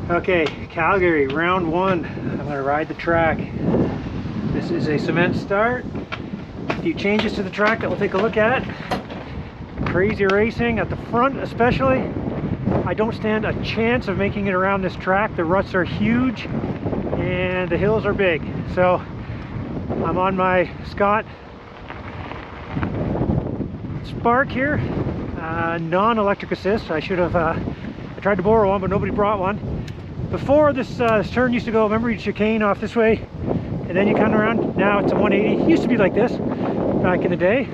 Okay, Calgary, round one. I'm going to ride the track. This is a cement start. A few changes to the track that we'll take a look at. Crazy racing at the front especially. I don't stand a chance of making it around this track. The ruts are huge and the hills are big. So I'm on my Scott Spark here, non-electric assist. I should have, I tried to borrow one, but nobody brought one. Before this turn used to go, remember you'd chicane off this way and then you come around. Now it's a 180. It used to be like this back in the day.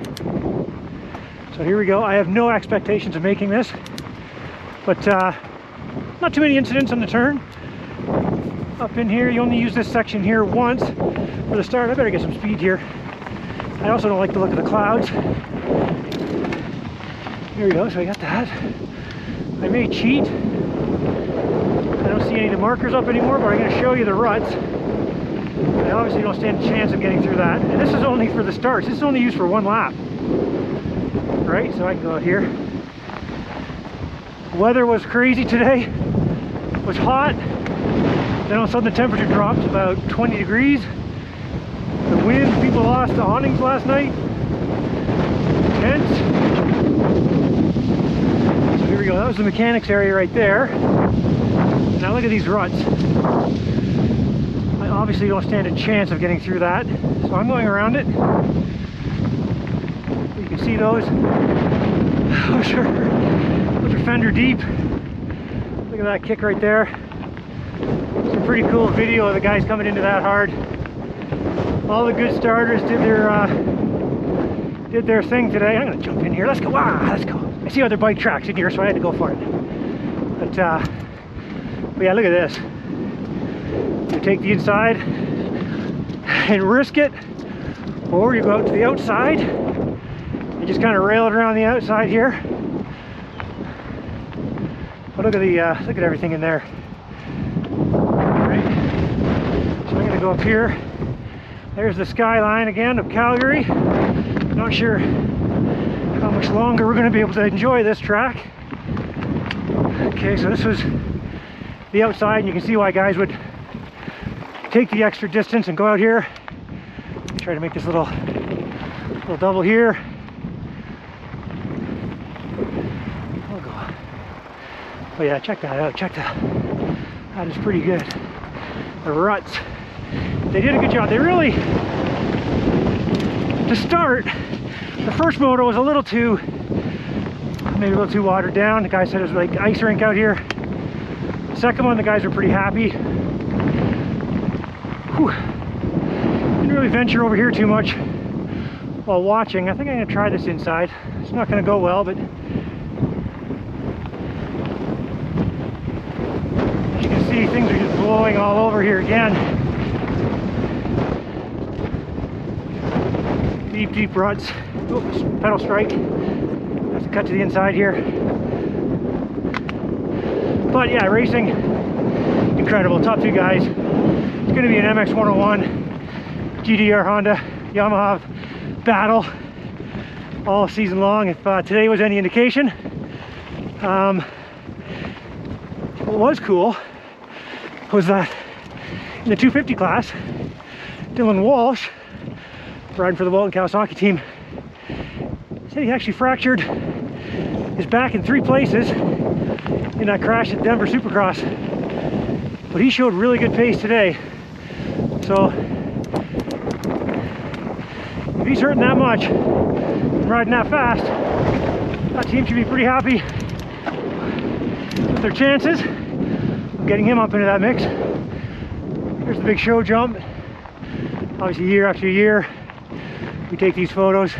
So here we go. I have no expectations of making this, but not too many incidents on the turn. Up in here, you only use this section here once for the start. I better get some speed here. I also don't like the look of the clouds. Here we go, so I got that. I may cheat. I don't see any of the markers up anymore, but I'm going to show you the ruts. I obviously don't stand a chance of getting through that. And this is only for the starts. This is only used for one lap. Right, so I can go out here. Weather was crazy today. It was hot. Then all of a sudden the temperature dropped about 20 degrees. The wind, people lost the awnings last night. Intense. So here we go. That was the mechanics area right there. Now look at these ruts. I obviously don't stand a chance of getting through that, so I'm going around it. You can see those. Those are fender deep. Look at that kick right there. Some pretty cool video of the guys coming into that hard. All the good starters did their thing today. I'm gonna jump in here. Let's go. Wow, let's go. I see other bike tracks in here, so I had to go for it. But yeah, look at this. You take the inside and risk it, or you go out to the outside and just kind of rail it around the outside here. But look at everything in there. All right. So I'm gonna go up here. There's the skyline again of Calgary. Not sure how much longer we're going to be able to enjoy this track. Okay, so this was the outside, and you can see why guys would take the extra distance and go out here. Try to make this little double here. I'll go. Oh yeah, check that out. Check that. That is pretty good. The ruts. They did a good job. They really, to start, the first moto was maybe a little too watered down. The guy said it was like ice rink out here. The second one, the guys were pretty happy. Whew. Didn't really venture over here too much while watching. I think I'm gonna try this inside. It's not gonna go well, but as you can see, things are just blowing all over here again. Deep ruts. Oops, pedal strike. Have to cut to the inside here. But yeah, racing, incredible. Top two guys. It's going to be an MX 101 GDR Honda Yamaha battle all season long. If today was any indication, what was cool was that in the 250 class, Dylan Walsh, riding for the Walton Kawasaki team, said he actually fractured his back in 3 places in that crash at Denver Supercross. But he showed really good pace today. So if he's hurting that much and riding that fast, that team should be pretty happy with their chances of getting him up into that mix. Here's the big show jump. Obviously year after year, we take these photos.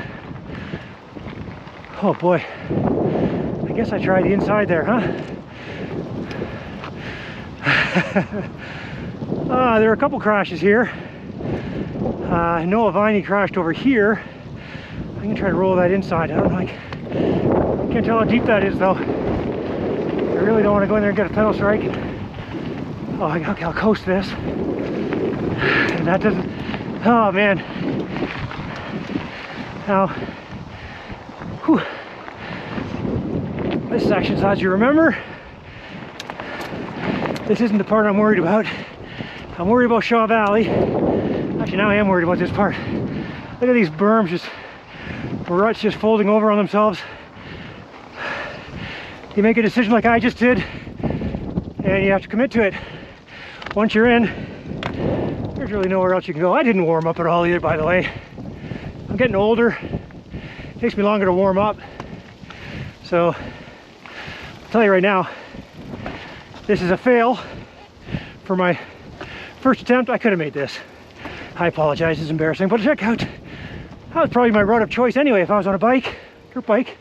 Oh boy, I guess I tried the inside there, huh? There are a couple crashes here. Noah Viney crashed over here. I'm gonna try to roll that inside. I don't know, I can't tell how deep that is though. I really don't want to go in there and get a pedal strike. Oh, okay, I'll coast this. And that doesn't, oh man. Now, whew, this section, as you remember, This isn't the part I'm worried about. I'm worried about Shaw Valley. Actually, now I am worried about this part. Look at these berms, just ruts just folding over on themselves. You make a decision like I just did, and you have to commit to it. Once you're in, there's really nowhere else you can go. I didn't warm up at all either, by the way. I'm getting older. It takes me longer to warm up. So, I'll tell you right now, this is a fail for my first attempt. I could have made this. I apologize, it's embarrassing, but check out, that was probably my route of choice anyway. If I was on a bike, dirt bike,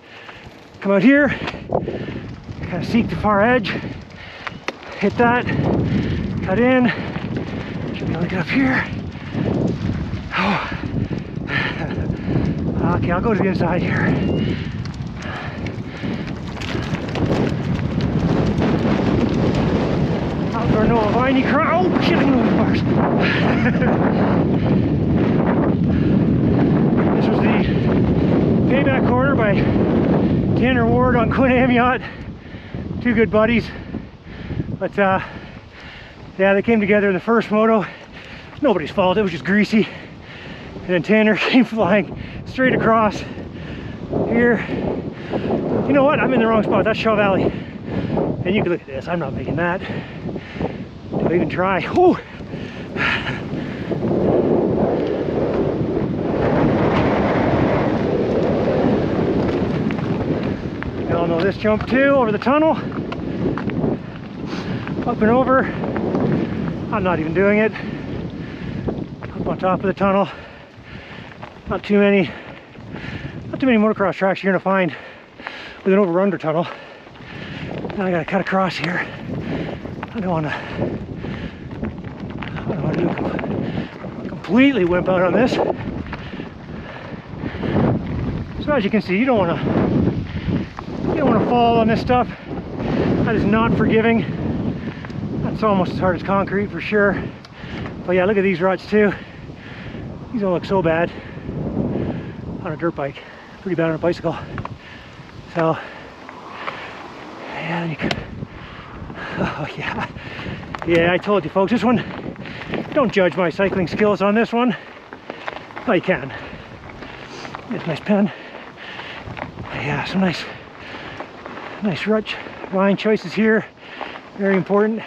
come out here, kind of seek the far edge, hit that, cut in, should be able to get up here. Oh. Okay, I'll go to the inside here. Or no, a viney crown. Oh shit, I'm moving bars. This was the payback corner by Tanner Ward on Quinn Amiot. Two good buddies. But yeah, they came together in the first moto. Nobody's fault, it was just greasy. And then Tanner came flying straight across here. You know what? I'm in the wrong spot. That's Shaw Valley. And you can look at this. I'm not making that. Don't even try. Whew. You all know this jump too, over the tunnel. Up and over. I'm not even doing it. Up on top of the tunnel. Not too many motocross tracks you're gonna find with an over-under tunnel. Now I gotta cut across here. I don't wanna completely wimp out on this. So as you can see, you don't wanna fall on this stuff. That is not forgiving. That's almost as hard as concrete for sure. But yeah, look at these ruts too. These don't look so bad on a dirt bike. Pretty bad on a bicycle. So yeah, you can. Oh yeah. Yeah, I told you folks, this one, don't judge my cycling skills on this one. Well, you can. It's a nice pen. Yeah, some nice rut line choices here. Very important.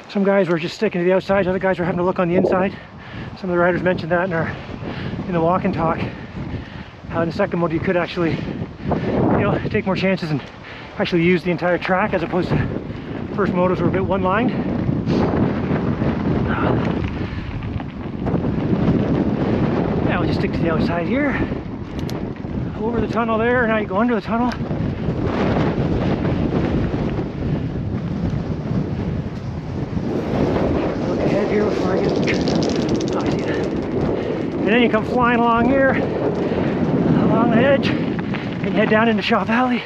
Some guys were just sticking to the outside, other guys were having to look on the inside. Some of the riders mentioned that in the walk and talk. In the second mode, you could actually, take more chances and actually use the entire track as opposed to first motos were a bit one line. Yeah, we'll just stick to the outside here. Over the tunnel there, now you go under the tunnel. Look ahead here before I get. Oh, I see that. And then you come flying along here, along the edge, and you head down into Shaw Valley.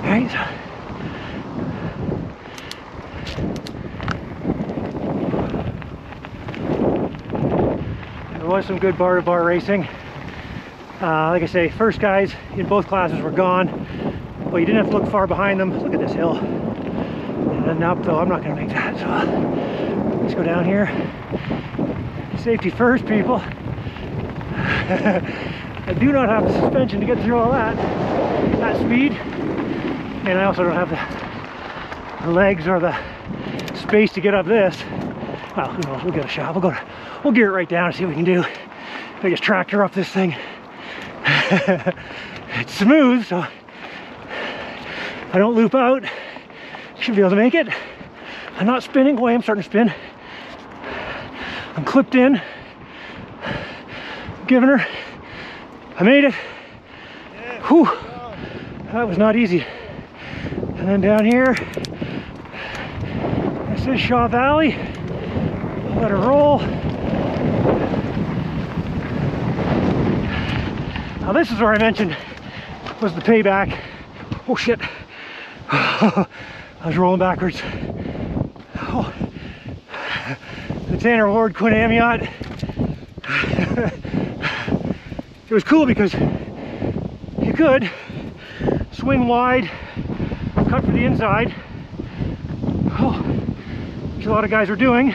Right. There was some good bar-to-bar racing. Like I say, first guys in both classes were gone, but you didn't have to look far behind them. Look at this hill. And then up, though, I'm not going to make that. So let's go down here. Safety first, people. I do not have the suspension to get through all that speed, and I also don't have the legs or the space to get up this. Well, who knows? We'll get a shot. We'll gear it right down and see what we can do. Biggest tractor up this thing. It's smooth, so if I don't loop out, should be able to make it. I'm not spinning. Boy, I'm starting to spin. I'm clipped in. I'm giving her. I made it. Whew. That was not easy. And then down here, this is Shaw Valley. Let her roll. Now this is where I mentioned was the payback. Oh shit. I was rolling backwards. Oh. The Tanner Ward Quinn Amiot. It was cool because you could swing wide, cut for the inside, oh, which a lot of guys were doing.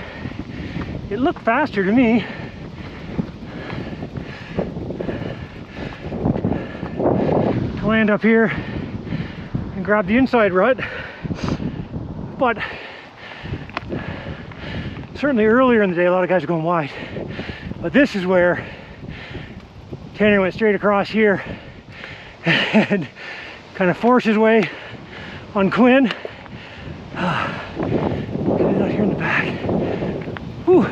It looked faster to me. To land up here and grab the inside rut, but certainly earlier in the day a lot of guys are going wide, but this is where Tanner went straight across here and kind of forced his way on Quinn. Get it out here in the back. Whew.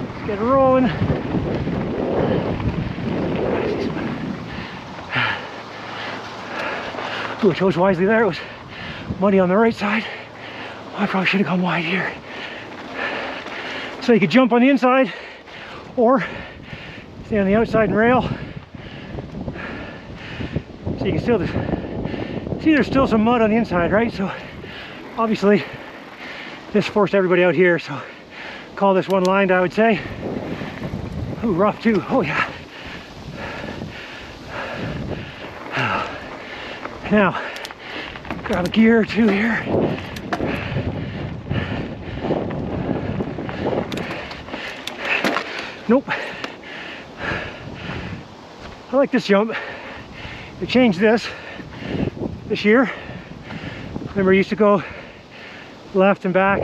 Let's get it rolling. Ooh, I chose wisely there. It was muddy on the right side. I probably should have gone wide here. So you could jump on the inside or stay on the outside and rail. So you can still see there's still some mud on the inside, right? So obviously this forced everybody out here. So call this one lined, I would say. Ooh, rough too. Oh yeah. Now, grab a gear or two here. Nope. I like this jump. They changed this year. Remember, you used to go left and back.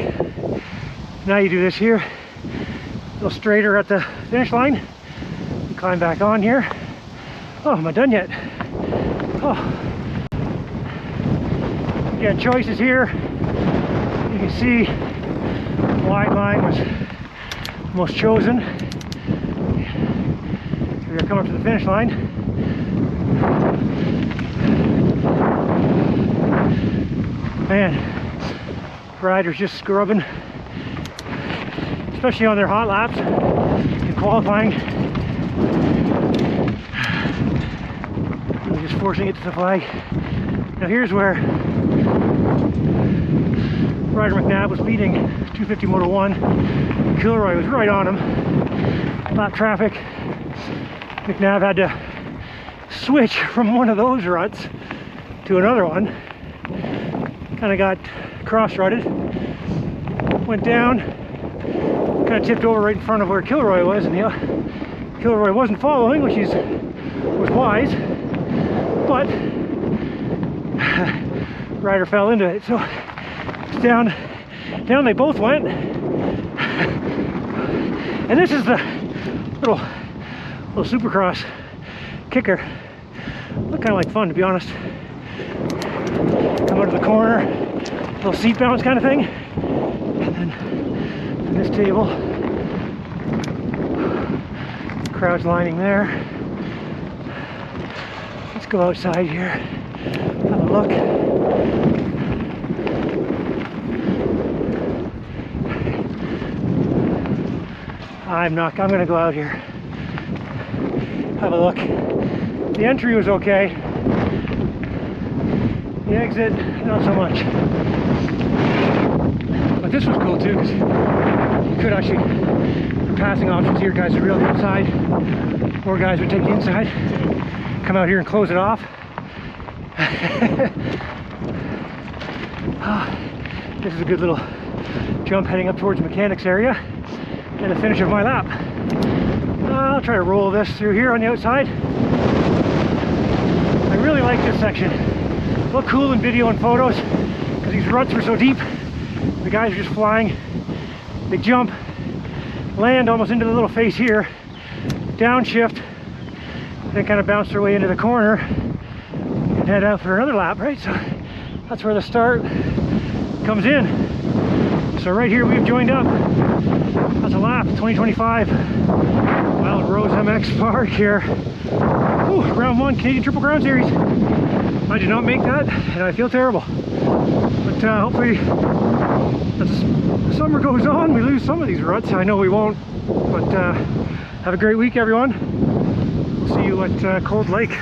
Now you do this here. A little straighter at the finish line. You climb back on here. Oh, am I done yet? Oh. Again, choices here. You can see the wide line was most chosen. We're gonna come up to the finish line. Man, riders just scrubbing, especially on their hot laps in qualifying. Really just forcing it to the flag. Now here's where Ryder McNabb was leading 250 Moto 1. Kilroy was right on him. Lap traffic. McNabb had to switch from one of those ruts to another one. Kind of got cross-rutted. Went down. Kind of tipped over right in front of where Kilroy was, and Kilroy wasn't following, which was wise. But Ryder fell into it, so it's down they both went. And this is the little Supercross kicker. Looked kind of like fun, to be honest. Come out of the corner, little seat bounce kind of thing, and then this table, crowd's lining there. Let's go outside here, have a look. I'm gonna go out here, have a look. The entry was okay. The exit, not so much. But this was cool too, because you could actually, for passing options here, guys would reel the outside, more guys would take the inside, come out here and close it off. This is a good little jump heading up towards the mechanics area and the finish of my lap. I'll try to roll this through here on the outside. I really like this section. Look cool in video and photos because these ruts were so deep. The guys are just flying. They jump, land almost into the little face here, downshift, then kind of bounce their way into the corner and head out for another lap, right? So that's where the start comes in. So right here we've joined up. That's a lap, 2025 Wild Rose MX Park here. Ooh, round one, Canadian Triple Crown Series. I did not make that, and I feel terrible. But hopefully, as the summer goes on, we lose some of these ruts. I know we won't, but have a great week, everyone. We'll see you at Cold Lake.